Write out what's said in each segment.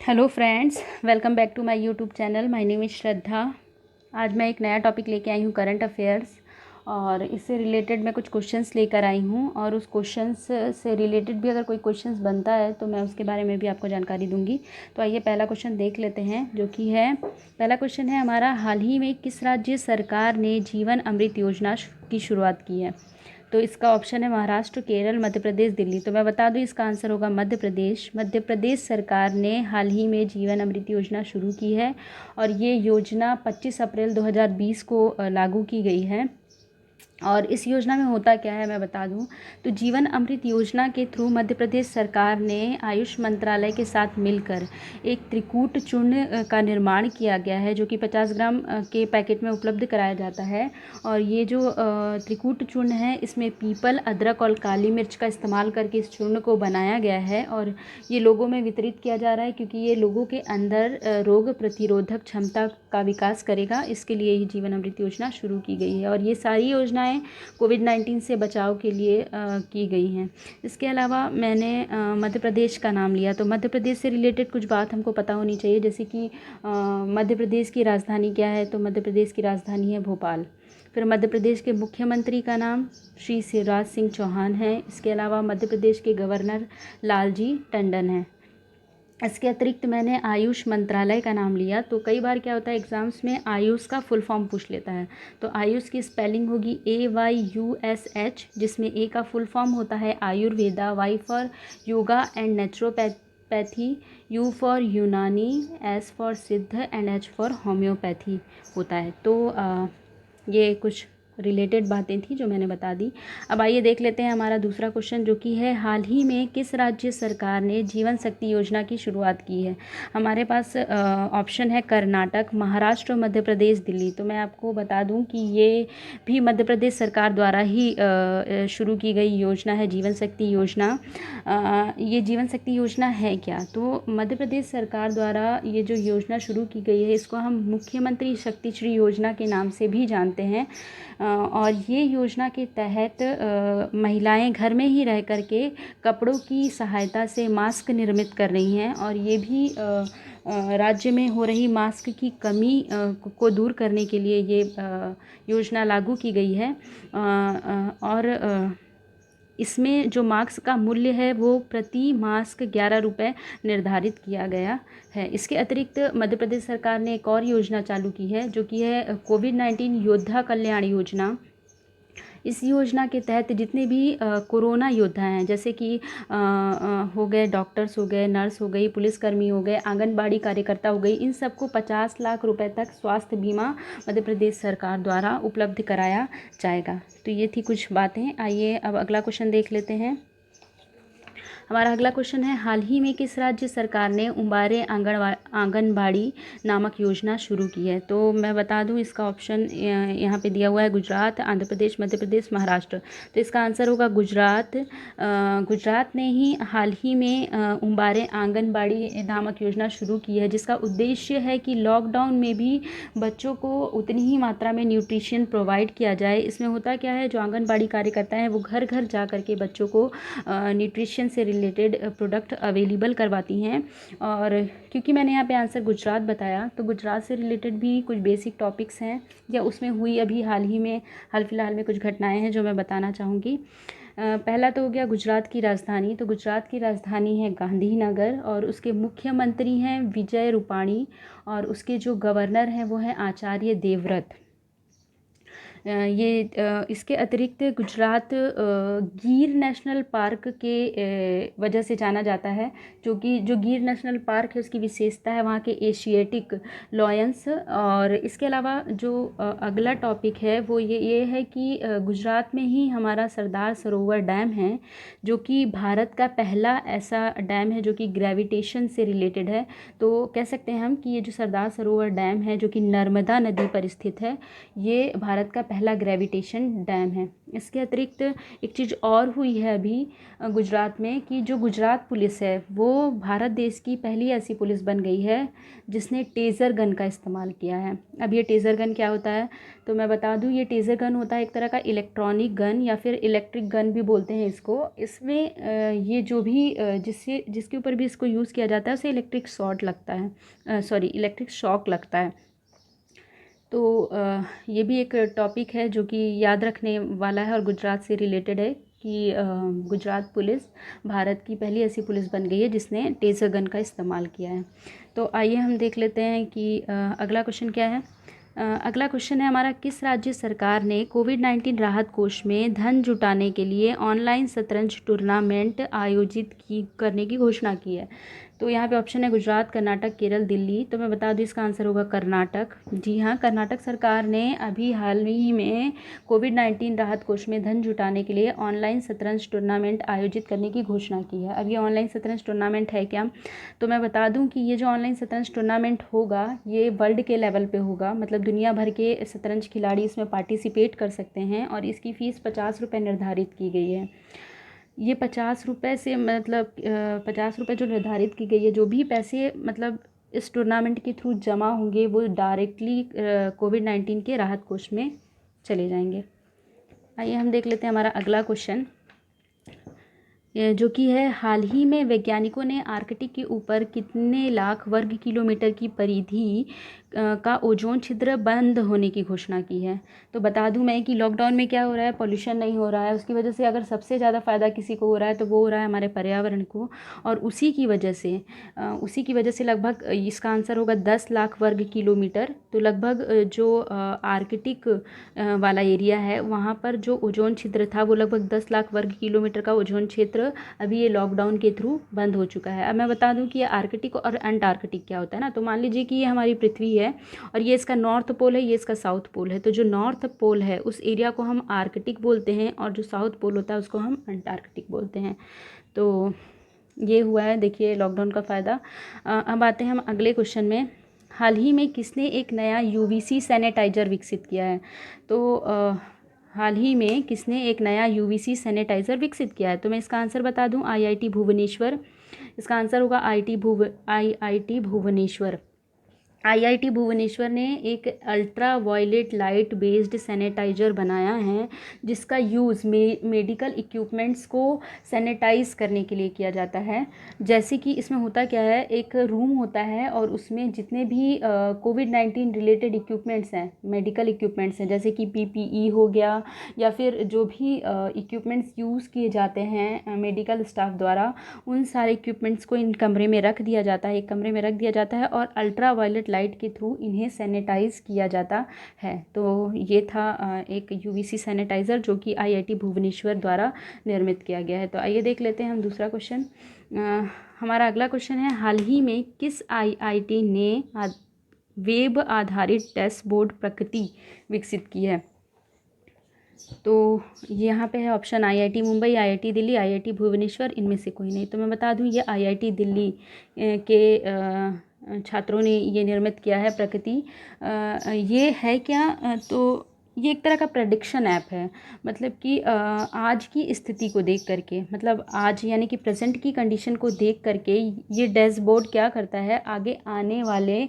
Hello friends, welcome back to my YouTube channel. My name is Shraddha. आज मैं एक नया टॉपिक लेके आई हूँ, करंट अफेयर्स, और इससे रिलेटेड मैं कुछ क्वेश्चंस लेकर आई हूँ। और उस क्वेश्चंस से रिलेटेड भी अगर कोई क्वेश्चंस बनता है तो मैं उसके बारे में भी आपको जानकारी दूंगी। तो आइए पहला क्वेश्चन देख लेते हैं, जो कि है, पहला क्वेश्चन है हमारा, हाल ही में किस राज्य सरकार ने जीवन अमृत योजना की शुरुआत की है? तो इसका ऑप्शन है महाराष्ट्र, केरल, मध्य प्रदेश, दिल्ली। तो मैं बता दूं, इसका आंसर होगा मध्य प्रदेश। मध्य प्रदेश सरकार ने हाल ही में जीवन अमृत योजना शुरू की है, और ये योजना 25 अप्रैल 2020 को लागू की गई है। और इस योजना में होता क्या है मैं बता दूं, तो जीवन अमृत योजना के थ्रू मध्य प्रदेश सरकार ने आयुष मंत्रालय के साथ मिलकर एक त्रिकूट चूर्ण का निर्माण किया गया है, जो कि 50 ग्राम के पैकेट में उपलब्ध कराया जाता है। और ये जो त्रिकूट चूर्ण है, इसमें पीपल, अदरक और काली मिर्च का इस्तेमाल करके इस चूर्ण को बनाया गया है, और ये लोगों में वितरित किया जा रहा है, क्योंकि ये लोगों के अंदर रोग प्रतिरोधक क्षमता का विकास करेगा। इसके लिए ये जीवन अमृत योजना शुरू की गई है, और ये सारी योजनाएं कोविड-19 से बचाव के लिए की गई हैं। इसके अलावा मैंने मध्य प्रदेश का नाम लिया, तो मध्य प्रदेश से रिलेटेड कुछ बात हमको पता होनी चाहिए, जैसे कि मध्य प्रदेश की राजधानी क्या है? तो मध्य प्रदेश की राजधानी है भोपाल। फिर मध्य प्रदेश के मुख्यमंत्री का नाम श्री शिवराज सिंह चौहान है। इसके अलावा मध्य प्रदेश के गवर्नर लालजी टंडन हैं। इसके अतिरिक्त मैंने आयुष मंत्रालय का नाम लिया, तो कई बार क्या होता है एग्ज़ाम्स में आयुष का फुल फॉर्म पूछ लेता है। तो आयुष की स्पेलिंग होगी AYUSH, जिसमें ए का फुल फॉर्म होता है Ayurveda, Y for yoga and naturopathy, U for Unani, S for Siddha and H for homoeopathy होता है। तो ये कुछ रिलेटेड बातें थी जो मैंने बता दी। अब आइए देख लेते हैं हमारा दूसरा क्वेश्चन, जो कि है, हाल ही में किस राज्य सरकार ने जीवन शक्ति योजना की शुरुआत की है? हमारे पास ऑप्शन है कर्नाटक, महाराष्ट्र, मध्य प्रदेश, दिल्ली। तो मैं आपको बता दूं कि ये भी मध्य प्रदेश सरकार द्वारा ही शुरू की गई योजना है, जीवन शक्ति योजना। ये जीवन शक्ति योजना है क्या? तो मध्य प्रदेश सरकार द्वारा ये जो योजना शुरू की गई है, इसको हम मुख्यमंत्री शक्तिश्री योजना के नाम से भी जानते हैं। और ये योजना के तहत महिलाएं घर में ही रह कर के कपड़ों की सहायता से मास्क निर्मित कर रही हैं, और ये भी राज्य में हो रही मास्क की कमी को दूर करने के लिए ये योजना लागू की गई है। और इसमें जो मास्क का मूल्य है वो प्रति मास्क 11 रुपये निर्धारित किया गया है। इसके अतिरिक्त मध्य प्रदेश सरकार ने एक और योजना चालू की है, जो कि है कोविड-19 योद्धा कल्याण योजना। इस योजना के तहत जितने भी कोरोना योद्धा हैं, जैसे कि हो गए डॉक्टर्स, हो गए नर्स, हो गई पुलिसकर्मी, हो गए आंगनबाड़ी कार्यकर्ता, हो गई, इन सबको 50 लाख रुपए तक स्वास्थ्य बीमा मध्य प्रदेश सरकार द्वारा उपलब्ध कराया जाएगा। तो ये थी कुछ बातें। आइए अब अगला क्वेश्चन देख लेते हैं। हमारा अगला क्वेश्चन है, हाल ही में किस राज्य सरकार ने उम्बारे आंगनबाड़ी नामक योजना शुरू की है? तो मैं बता दूं, इसका ऑप्शन यहाँ पे दिया हुआ है गुजरात, आंध्र प्रदेश, मध्य प्रदेश, महाराष्ट्र। तो इसका आंसर होगा गुजरात। गुजरात ने ही हाल ही में उम्बारे आंगनबाड़ी नामक योजना शुरू की है, जिसका उद्देश्य है कि लॉकडाउन में भी बच्चों को उतनी ही मात्रा में न्यूट्रिशन प्रोवाइड किया जाए। इसमें होता क्या है, जो आंगनबाड़ी कार्यकर्ता हैं वो घर घर जा करके बच्चों को न्यूट्रिशन से रिलेटेड प्रोडक्ट अवेलेबल करवाती हैं। और क्योंकि मैंने यहाँ पे आंसर गुजरात बताया, तो गुजरात से रिलेटेड भी कुछ बेसिक टॉपिक्स हैं, या उसमें हुई अभी हाल फिलहाल में कुछ घटनाएं हैं जो मैं बताना चाहूँगी। पहला तो हो गया गुजरात की राजधानी। तो गुजरात की राजधानी है गांधीनगर, और उसके मुख्यमंत्री हैं विजय रूपाणी, और उसके जो गवर्नर हैं वो हैं आचार्य देवव्रत। इसके अतिरिक्त गुजरात गिर नेशनल पार्क के वजह से जाना जाता है, जो गिर नेशनल पार्क है उसकी विशेषता है वहाँ के एशियाटिक लॉयंस। और इसके अलावा जो अगला टॉपिक है वो ये है कि गुजरात में ही हमारा सरदार सरोवर डैम है, जो कि भारत का पहला ऐसा डैम है जो कि ग्रेविटेशन से रिलेटेड है। तो कह सकते हैं हम कि ये जो सरदार सरोवर डैम है, जो कि नर्मदा नदी पर स्थित है, ये भारत का पहला ग्रेविटेशन डैम है। इसके अतिरिक्त एक चीज़ और हुई है अभी गुजरात में कि जो गुजरात पुलिस है वो भारत देश की पहली ऐसी पुलिस बन गई है जिसने टेज़र गन का इस्तेमाल किया है। अब ये टेज़र गन क्या होता है तो मैं बता दूं, ये टेज़र गन होता है एक तरह का इलेक्ट्रॉनिक गन या फिर इलेक्ट्रिक गन भी बोलते हैं इसको। इसमें ये जो भी जिसके ऊपर भी इसको यूज़ किया जाता है उसे इलेक्ट्रिक शॉट लगता है, सॉरी इलेक्ट्रिक शॉक लगता है। तो ये भी एक टॉपिक है जो कि याद रखने वाला है और गुजरात से रिलेटेड है कि गुजरात पुलिस भारत की पहली ऐसी पुलिस बन गई है जिसने टेज़र गन का इस्तेमाल किया है। तो आइए हम देख लेते हैं कि अगला क्वेश्चन क्या है। अगला क्वेश्चन है हमारा, किस राज्य सरकार ने कोविड-19 राहत कोष में धन जुटाने के लिए ऑनलाइन शतरंज टूर्नामेंट आयोजित करने की घोषणा की है। तो यहाँ पे ऑप्शन है गुजरात, कर्नाटक, केरल, दिल्ली। तो मैं बता दूँ इसका आंसर होगा कर्नाटक। जी हाँ, कर्नाटक सरकार ने अभी हाल ही में कोविड-19 राहत कोष में धन जुटाने के लिए ऑनलाइन शतरंज टूर्नामेंट आयोजित करने की घोषणा की है। अब ये ऑनलाइन शतरंज टूर्नामेंट है क्या, तो मैं बता दूं कि ये जो ऑनलाइन शतरंज टूर्नामेंट होगा ये वर्ल्ड के लेवल पे होगा, मतलब दुनिया भर के शतरंज खिलाड़ी इसमें पार्टिसिपेट कर सकते हैं और इसकी फ़ीस 50 रुपये निर्धारित की गई है। ये 50 रुपये से मतलब 50 रुपये जो निर्धारित की गई है, जो भी पैसे मतलब इस टूर्नामेंट के थ्रू जमा होंगे वो डायरेक्टली कोविड-19 के राहत कोष में चले जाएंगे। आइए हम देख लेते हैं हमारा अगला क्वेश्चन, जो कि है हाल ही में वैज्ञानिकों ने आर्कटिक के ऊपर कितने लाख वर्ग किलोमीटर की परिधि का ओजोन छिद्र बंद होने की घोषणा की है। तो बता दूं मैं कि लॉकडाउन में क्या हो रहा है, पॉल्यूशन नहीं हो रहा है, उसकी वजह से अगर सबसे ज़्यादा फ़ायदा किसी को हो रहा है तो वो हो रहा है हमारे पर्यावरण को। और उसी की वजह से लगभग इसका आंसर होगा 10 लाख वर्ग किलोमीटर। तो लगभग जो आर्कटिक वाला एरिया है वहाँ पर जो ओजोन छिद्र था वो लगभग 10 लाख वर्ग किलोमीटर का ओजोन क्षेत्र अभी ये लॉकडाउन के थ्रू बंद हो चुका है। अब मैं बता दूं कि ये आर्कटिक और अंटार्कटिक क्या होता है ना। तो मान लीजिए कि ये हमारी पृथ्वी है और ये इसका नॉर्थ पोल है, ये इसका साउथ पोल है। तो जो नॉर्थ पोल है उस एरिया को हम आर्कटिक बोलते हैं और जो साउथ पोल होता है उसको हम अंटार्कटिक बोलते हैं। तो ये हुआ है देखिए लॉकडाउन का फ़ायदा। अब आते हैं हम अगले क्वेश्चन में, हाल ही में किसने एक नया यूवीसी सैनिटाइज़र विकसित किया है। तो हाल ही में किसने एक नया यूवीसी सैनिटाइज़र विकसित किया है। तो मैं इसका आंसर बता दूं, आईआईटी भुवनेश्वर। इसका आंसर होगा आईआईटी भुवनेश्वर। आईआईटी भुवनेश्वर ने एक ultraviolet light based sanitiser बनाया है जिसका यूज़ मेडिकल इक्विपमेंट्स को सैनिटाइज़ करने के लिए किया जाता है। जैसे कि इसमें होता क्या है, एक रूम होता है और उसमें जितने भी कोविड-19 रिलेटेड इक्विपमेंट्स हैं, मेडिकल इक्विपमेंट्स हैं, जैसे कि पीपीई हो गया या फिर जो भी इक्विपमेंट्स यूज़ किए जाते हैं मेडिकल स्टाफ द्वारा, उन सारे इक्विपमेंट्स को इन कमरे में रख दिया जाता है, एक कमरे में रख दिया जाता है और अल्ट्रा वायलेट लाइट के थ्रू इन्हें सैनिटाइज़ किया जाता है। तो ये था एक यूवीसी सैनिटाइज़र जो कि आईआईटी भुवनेश्वर द्वारा निर्मित किया गया है। तो आइए देख लेते हैं हम दूसरा क्वेश्चन। हमारा अगला क्वेश्चन है, हाल ही में किस आईआईटी ने वेब आधारित डैशबोर्ड प्रकृति विकसित की है। तो यहाँ पे है option IIT Mumbai, IIT Delhi, IIT Bhubaneswar, इनमें से कोई नहीं। तो मैं बता दूँ ये आईआईटी दिल्ली के छात्रों ने ये निर्मित किया है प्रकृति। ये है क्या, तो ये एक तरह का प्रेडिक्शन ऐप है, मतलब कि आज की स्थिति को देख करके, मतलब आज यानी कि प्रेजेंट की कंडीशन को देख करके ये डैशबोर्ड क्या करता है, आगे आने वाले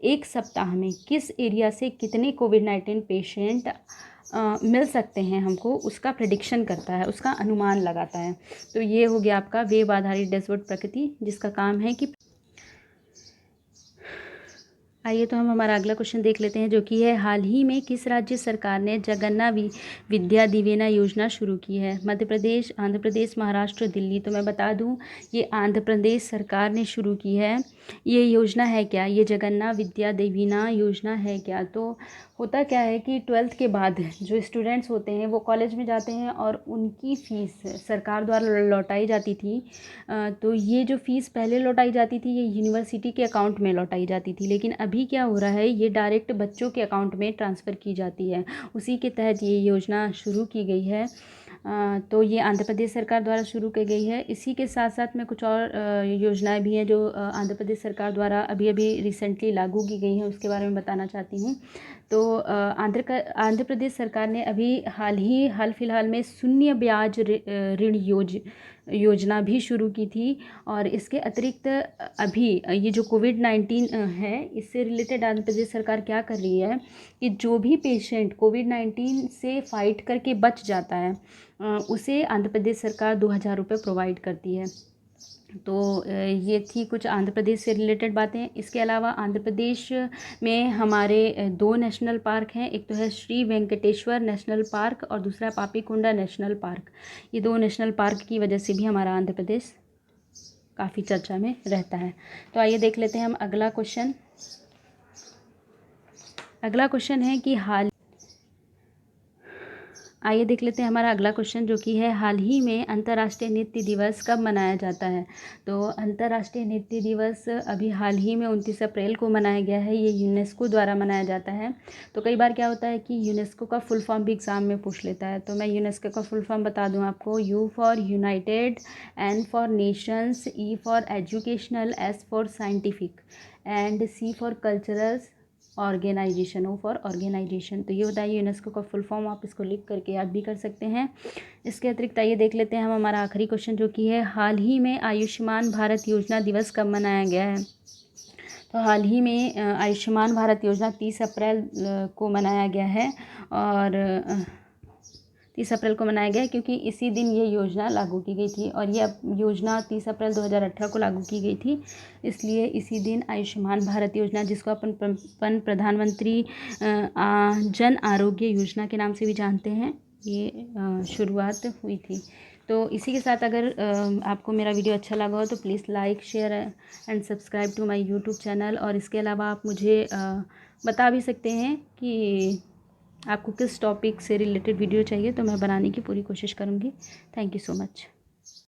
एक सप्ताह में किस एरिया से कितने कोविड-19 पेशेंट मिल सकते हैं हमको, उसका प्रेडिक्शन करता है, उसका अनुमान लगाता है। तो ये हो गया आपका वेब आधारित डैशबोर्ड प्रकृति, जिसका काम है कि आइए तो हम हमारा अगला क्वेश्चन देख लेते हैं, जो कि है हाल ही में किस राज्य सरकार ने जगन्ना विद्या दिवेना योजना शुरू की है। मध्य प्रदेश, आंध्र प्रदेश, महाराष्ट्र, दिल्ली। तो मैं बता दूं ये आंध्र प्रदेश सरकार ने शुरू की है। ये योजना है क्या, ये जगन्ना विद्या दिवेना योजना है क्या। तो होता क्या है कि 12th के बाद जो स्टूडेंट्स होते हैं वो कॉलेज में जाते हैं और उनकी फ़ीस सरकार द्वारा लौटाई जाती थी। तो ये जो फ़ीस पहले लौटाई जाती थी ये यूनिवर्सिटी के अकाउंट में लौटाई जाती थी, लेकिन अभी क्या हो रहा है, ये डायरेक्ट बच्चों के अकाउंट में ट्रांसफ़र की जाती है। उसी के तहत ये योजना शुरू की गई है। तो ये आंध्र प्रदेश सरकार द्वारा शुरू की गई है। इसी के साथ साथ में कुछ और योजनाएं भी हैं जो आंध्र प्रदेश सरकार द्वारा अभी अभी रिसेंटली लागू की गई हैं, उसके बारे में बताना चाहती हूँ। तो आंध्र प्रदेश सरकार ने अभी हाल फिलहाल में शून्य ब्याज ऋण योजना भी शुरू की थी। और इसके अतिरिक्त अभी ये जो कोविड-19 है, इससे रिलेटेड आंध्र प्रदेश सरकार क्या कर रही है कि जो भी पेशेंट कोविड-19 से फाइट करके बच जाता है उसे आंध्र प्रदेश सरकार 2,000 रुपये प्रोवाइड करती है। तो ये थी कुछ आंध्र प्रदेश से रिलेटेड बातें। इसके अलावा आंध्र प्रदेश में हमारे 2 नेशनल पार्क हैं। एक तो है श्री वेंकटेश्वर नेशनल पार्क और दूसरा पापीकोंडा नेशनल पार्क। ये 2 नेशनल पार्क की वजह से भी हमारा आंध्र प्रदेश काफ़ी चर्चा में रहता है। तो आइए देख लेते हैं हम अगला क्वेश्चन। अगला क्वेश्चन है कि आइए देख लेते हैं हमारा अगला क्वेश्चन, जो कि है हाल ही में अंतर्राष्ट्रीय नृत्य दिवस कब मनाया जाता है। तो अंतर्राष्ट्रीय नृत्य दिवस अभी हाल ही में 29 अप्रैल को मनाया गया है। ये यूनेस्को द्वारा मनाया जाता है। तो कई बार क्या होता है कि यूनेस्को का फुल फॉर्म भी एग्ज़ाम में पूछ लेता है। तो मैं यूनेस्को का फुल फॉर्म बता दूँ आपको। U for united, N for nations, E for educational, S for scientific and C for culturals organisation, O for organisation. तो ये बताइए यूनेस्को का फुल फॉर्म। आप इसको लिख करके याद भी कर सकते हैं। इसके अतिरिक्त आइए देख लेते हैं हम हमारा आखिरी क्वेश्चन, जो कि है हाल ही में आयुष्मान भारत योजना दिवस कब मनाया गया है। तो हाल ही में आयुष्मान भारत योजना 30 अप्रैल को मनाया गया है। और 30 अप्रैल को मनाया गया क्योंकि इसी दिन ये योजना लागू की गई थी। और ये योजना 30 अप्रैल 2018 को लागू की गई थी, इसलिए इसी दिन आयुष्मान भारत योजना, जिसको अपन प्रधानमंत्री जन आरोग्य योजना के नाम से भी जानते हैं, ये शुरुआत हुई थी। तो इसी के साथ अगर आपको मेरा वीडियो अच्छा लगा हो तो please like, share and subscribe to my YouTube channel. और इसके अलावा आप मुझे बता भी सकते हैं कि आपको किस टॉपिक से रिलेटेड वीडियो चाहिए, तो मैं बनाने की पूरी कोशिश करूँगी। Thank you so much.